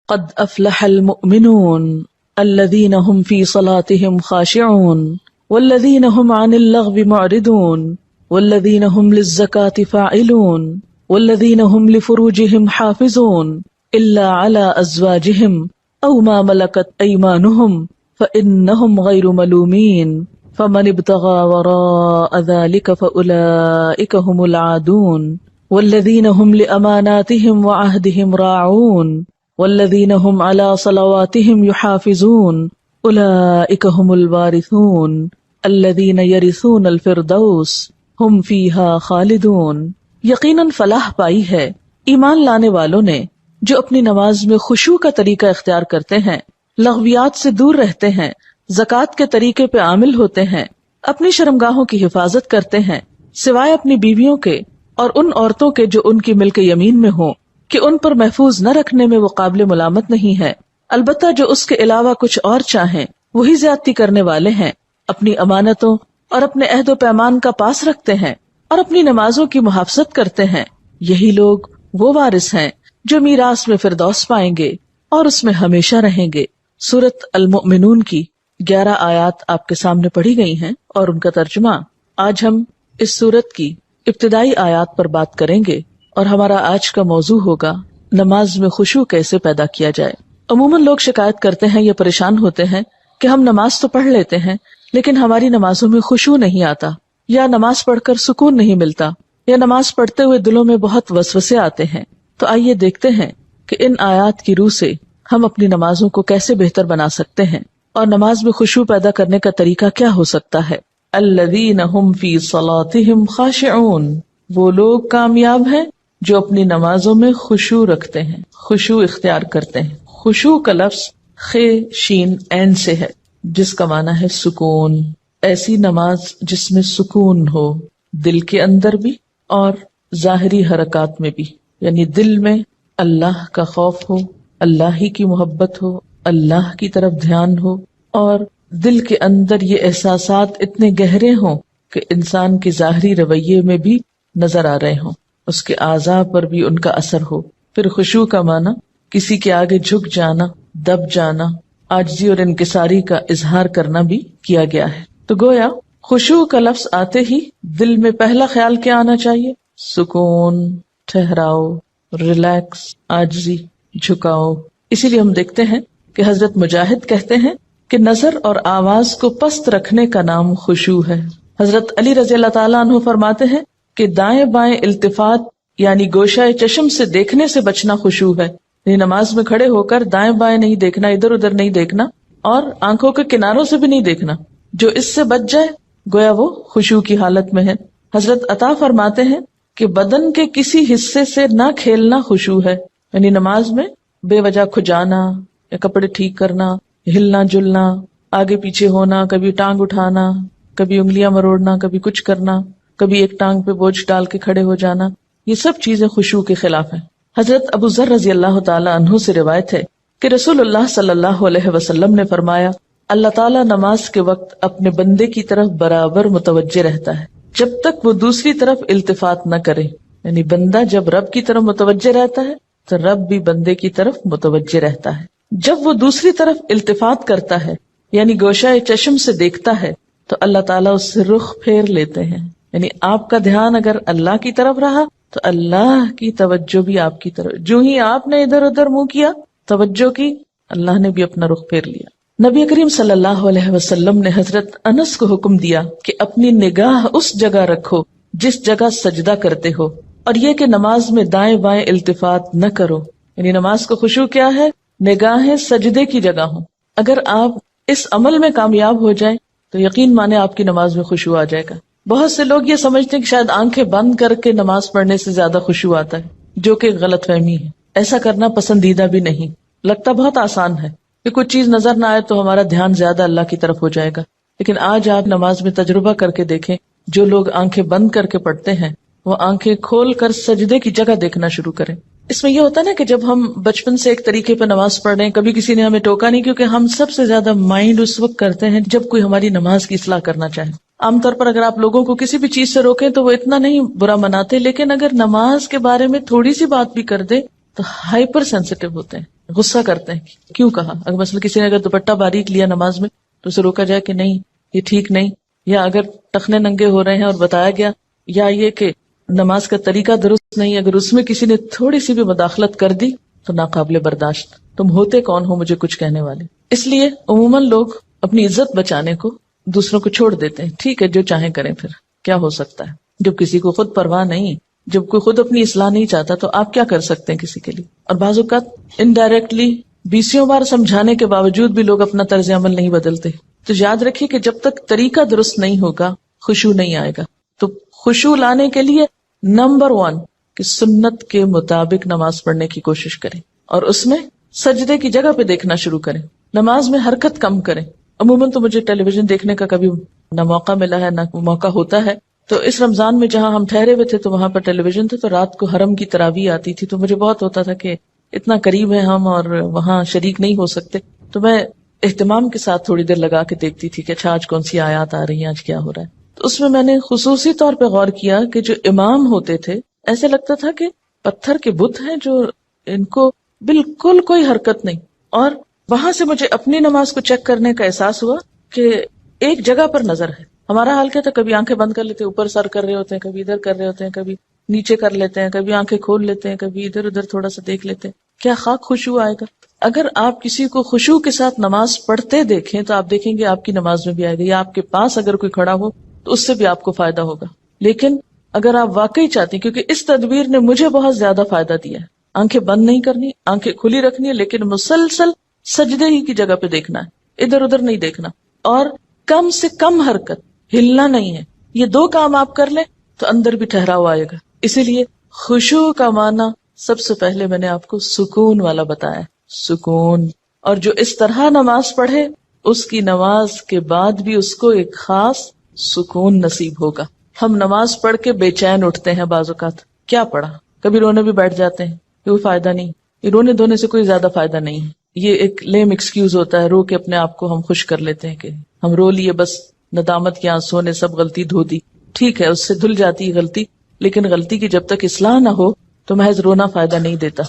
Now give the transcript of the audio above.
قد افلح المؤمنون الذين هم في صلاتهم خاشعون والذين هم عن اللغو معرضون والذين هم للزكاة فاعلون والذين هم لفروجهم حافظون إلا على أزواجهم أو ما ملكت أيمانهم فإنهم غير ملومين فمن ابتغى وراء ذلك فأولئك هم العادون والذين هم لأماناتهم وعهدهم راعون والذين هم على صلواتهم يحافظون أولئك هم الوارثون الذين يرثون الفردوس هم فيها خالدون۔ یقیناً فلاح پائی ہے ایمان لانے والوں نے جو اپنی نماز میں خشوع کا طریقہ اختیار کرتے ہیں، لغویات سے دور رہتے ہیں، زکوٰۃ کے طریقے پہ عامل ہوتے ہیں، اپنی شرمگاہوں کی حفاظت کرتے ہیں سوائے اپنی بیویوں کے اور ان عورتوں کے جو ان کی ملک یمین میں ہوں کہ ان پر محفوظ نہ رکھنے میں وہ قابل ملامت نہیں ہے، البتہ جو اس کے علاوہ کچھ اور چاہیں وہی زیادتی کرنے والے ہیں، اپنی امانتوں اور اپنے عہد و پیمان کا پاس رکھتے ہیں اور اپنی نمازوں کی محافظت کرتے ہیں، یہی لوگ وہ وارث ہیں جو میراث میں فردوس پائیں گے اور اس میں ہمیشہ رہیں گے۔ سورۃ المؤمنون کی 11 آیات آپ کے سامنے پڑھی گئی ہیں اور ان کا ترجمہ۔ آج ہم اس سورت کی ابتدائی آیات پر بات کریں گے اور ہمارا آج کا موضوع ہوگا نماز میں خشوع کیسے پیدا کیا جائے۔ عموماً لوگ شکایت کرتے ہیں یا پریشان ہوتے ہیں کہ ہم نماز تو پڑھ لیتے ہیں لیکن ہماری نمازوں میں خشوع نہیں آتا، یا نماز پڑھ کر سکون نہیں ملتا، یا نماز پڑھتے ہوئے دلوں میں بہت وسوسے آتے ہیں۔ تو آئیے دیکھتے ہیں کہ ان آیات کی روح سے ہم اپنی نمازوں کو کیسے بہتر بنا سکتے ہیں اور نماز میں خشوع پیدا کرنے کا طریقہ کیا ہو سکتا ہے۔ الذین هم فی صلاتهم خاشعون، وہ لوگ کامیاب ہیں جو اپنی نمازوں میں خشوع رکھتے ہیں، خشوع اختیار کرتے ہیں۔ خشوع کا لفظ خ شین عین سے ہے جس کا معنی ہے سکون۔ ایسی نماز جس میں سکون ہو، دل کے اندر بھی اور ظاہری حرکات میں بھی، یعنی دل میں اللہ کا خوف ہو، اللہ ہی کی محبت ہو، اللہ کی طرف دھیان ہو، اور دل کے اندر یہ احساسات اتنے گہرے ہوں کہ انسان کے ظاہری رویے میں بھی نظر آ رہے ہوں، اس کے اعضاء پر بھی ان کا اثر ہو۔ پھر خشوع کا معنی کسی کے آگے جھک جانا، دب جانا، عاجزی اور انکساری کا اظہار کرنا بھی کیا گیا ہے۔ تو گویا خشوع کا لفظ آتے ہی دل میں پہلا خیال کیا آنا چاہیے؟ سکون، ٹھہراؤ، ریلیکس، عاجزی، جھکاؤ۔ اسی لیے ہم دیکھتے ہیں کہ حضرت مجاہد کہتے ہیں کہ نظر اور آواز کو پست رکھنے کا نام خشوع ہے۔ حضرت علی رضی اللہ تعالیٰ عنہ فرماتے ہیں کہ دائیں بائیں التفات یعنی گوشہ چشم سے دیکھنے سے بچنا خشوع ہے، یعنی نماز میں کھڑے ہو کر دائیں بائیں نہیں دیکھنا، ادھر ادھر نہیں دیکھنا، اور آنکھوں کے کناروں سے بھی نہیں دیکھنا۔ جو اس سے بچ جائے گویا وہ خشوع کی حالت میں ہے۔ حضرت عطا فرماتے ہیں کہ بدن کے کسی حصے سے نہ کھیلنا خشوع ہے، یعنی نماز میں بے وجہ کھجانا یا کپڑے ٹھیک کرنا، ہلنا جلنا، آگے پیچھے ہونا، کبھی ٹانگ اٹھانا، کبھی انگلیاں مروڑنا، کبھی کچھ کرنا، کبھی ایک ٹانگ پہ بوجھ ڈال کے کھڑے ہو جانا، یہ سب چیزیں خشوع کے خلاف ہیں۔ حضرت ابو ذر رضی اللہ تعالی عنہ سے روایت ہے کہ رسول اللہ صلی اللہ علیہ وسلم نے فرمایا، اللہ تعالیٰ نماز کے وقت اپنے بندے کی طرف برابر متوجہ رہتا ہے جب تک وہ دوسری طرف التفات نہ کرے، یعنی بندہ جب رب کی طرف متوجہ رہتا ہے تو رب بھی بندے کی طرف متوجہ رہتا ہے۔ جب وہ دوسری طرف التفات کرتا ہے یعنی گوشہ چشم سے دیکھتا ہے تو اللہ تعالیٰ اس سے رخ پھیر لیتے ہیں، یعنی آپ کا دھیان اگر اللہ کی طرف رہا تو اللہ کی توجہ بھی آپ کی طرف، جو ہی آپ نے ادھر ادھر منہ کیا توجہ کی، اللہ نے بھی اپنا رخ پھیر لیا۔ نبی کریم صلی اللہ علیہ وسلم نے حضرت انس کو حکم دیا کہ اپنی نگاہ اس جگہ رکھو جس جگہ سجدہ کرتے ہو، اور یہ کہ نماز میں دائیں بائیں التفات نہ کرو، یعنی نماز کا خشوع کیا ہے؟ نگاہیں سجدے کی جگہ ہوں۔ اگر آپ اس عمل میں کامیاب ہو جائیں تو یقین مانے آپ کی نماز میں خشوع آ جائے گا۔ بہت سے لوگ یہ سمجھتے ہیں کہ شاید آنکھیں بند کر کے نماز پڑھنے سے زیادہ خشوع آتا ہے، جو کہ غلط فہمی ہے۔ ایسا کرنا پسندیدہ بھی نہیں، لگتا بہت آسان ہے کہ کچھ چیز نظر نہ آئے تو ہمارا دھیان زیادہ اللہ کی طرف ہو جائے گا، لیکن آج آپ نماز میں تجربہ کر کے دیکھیں، جو لوگ آنکھیں بند کر کے پڑھتے ہیں وہ آنکھیں کھول کر سجدے کی جگہ دیکھنا شروع کریں۔ اس میں یہ ہوتا ہے نا کہ جب ہم بچپن سے ایک طریقے پہ نماز پڑھ رہے ہیں، کبھی کسی نے ہمیں ٹوکا نہیں، کیونکہ ہم سب سے زیادہ مائنڈ اس وقت کرتے ہیں جب کوئی ہماری نماز کی اصلاح کرنا چاہے۔ عام طور پر اگر آپ لوگوں کو کسی بھی چیز سے روکیں تو وہ اتنا نہیں برا مناتے، لیکن اگر نماز کے بارے میں تھوڑی سی بات بھی کر دے تو ہائپر سینسٹیو ہوتے ہیں۔ غصہ کرتے ہیں کیوں کہا. اگر مثلا کسی نے اگر دوپٹہ باریک لیا نماز میں تو اسے روکا جائے کہ نہیں یہ ٹھیک نہیں، یا اگر ٹخنے ننگے ہو رہے ہیں اور بتایا گیا، یا یہ کہ نماز کا طریقہ درست نہیں، اگر اس میں کسی نے تھوڑی سی بھی مداخلت کر دی تو ناقابل برداشت. تم ہوتے کون ہو مجھے کچھ کہنے والے؟ اس لیے عموماً لوگ اپنی عزت بچانے کو دوسروں کو چھوڑ دیتے ہیں. ٹھیک ہے جو چاہیں کریں، پھر کیا ہو سکتا ہے جب کسی کو خود پرواہ نہیں، جب کوئی خود اپنی اصلاح نہیں چاہتا تو آپ کیا کر سکتے ہیں کسی کے لیے. اور بعض اوقات انڈائریکٹلی 20 بار سمجھانے کے باوجود بھی لوگ اپنا طرز عمل نہیں بدلتے. تو یاد رکھیے کہ جب تک طریقہ درست نہیں ہوگا خشوع نہیں آئے گا. تو خشوع لانے کے لیے نمبر 1 کہ سنت کے مطابق نماز پڑھنے کی کوشش کریں، اور اس میں سجدے کی جگہ پہ دیکھنا شروع کریں. نماز میں حرکت کم کریں. عموماً تو مجھے ٹیلی ویژن دیکھنے کا کبھی نہ موقع ملا ہے نہ موقع ہوتا ہے. تو اس رمضان میں جہاں ہم ٹھہرے ہوئے تھے تو وہاں پر ٹیلی ویژن تھے، تو رات کو حرم کی تراویح آتی تھی، تو مجھے بہت ہوتا تھا کہ اتنا قریب ہے ہم اور وہاں شریک نہیں ہو سکتے. تو میں اہتمام کے ساتھ تھوڑی دیر لگا کے دیکھتی تھی کہ اچھا آج کون سی آیات آ رہی ہیں، آج کیا ہو رہا ہے. تو اس میں نے خصوصی طور پہ غور کیا کہ جو امام ہوتے تھے ایسے لگتا تھا کہ پتھر کے بت ہیں جو ان کو بالکل کوئی حرکت نہیں. اور وہاں سے مجھے اپنی نماز کو چیک کرنے کا احساس ہوا کہ ایک جگہ پر نظر ہے. ہمارا حال کیا تھا، کبھی آنکھیں بند کر لیتے ہیں، اوپر سر کر رہے ہوتے ہیں، کبھی ادھر کر رہے ہوتے ہیں، کبھی نیچے کر لیتے ہیں، کبھی آنکھیں کھول لیتے ہیں، کبھی ادھر ادھر تھوڑا سا دیکھ لیتے ہیں. کیا خاک خشوع آئے گا؟ اگر آپ کسی کو خشوع کے ساتھ نماز پڑھتے دیکھیں تو آپ دیکھیں گے آپ کی نماز میں بھی آئے گا، یا آپ کے پاس اگر کوئی کھڑا ہو تو اس سے بھی آپ کو فائدہ ہوگا. لیکن اگر آپ واقعی چاہتی ہیں، کیونکہ اس تدبیر نے مجھے بہت زیادہ فائدہ دیا ہے، آنکھیں بند نہیں کرنی، آنکھیں کھلی رکھنی ہے، لیکن مسلسل سجدے ہی کی جگہ پہ دیکھنا ہے، ادھر ادھر نہیں دیکھنا، اور کم سے کم حرکت، ہلنا نہیں ہے. یہ 2 کام آپ کر لیں تو اندر بھی ٹھہراؤ آئے گا. اسی لیے خشوع کا معنی سب سے پہلے میں نے آپ کو سکون والا بتایا، سکون. اور جو اس طرح نماز پڑھے اس کی نماز کے بعد بھی اس کو ایک خاص سکون نصیب ہوگا. ہم نماز پڑھ کے بے چین اٹھتے ہیں بعض اوقات، کیا پڑھا، کبھی رونے بھی بیٹھ جاتے ہیں، کوئی فائدہ نہیں. یہ رونے دھونے سے کوئی زیادہ فائدہ نہیں ہے، یہ ایک لیم ایکسکیوز ہوتا ہے. رو کے اپنے آپ کو ہم خوش کر لیتے ہیں کہ ہم رو لیے، بس ندامت کے آنسوں نے سب غلطی دھو دی. ٹھیک ہے اس سے دھل جاتی غلطی، لیکن غلطی کی جب تک اصلاح نہ ہو تو محض رونا فائدہ نہیں دیتا.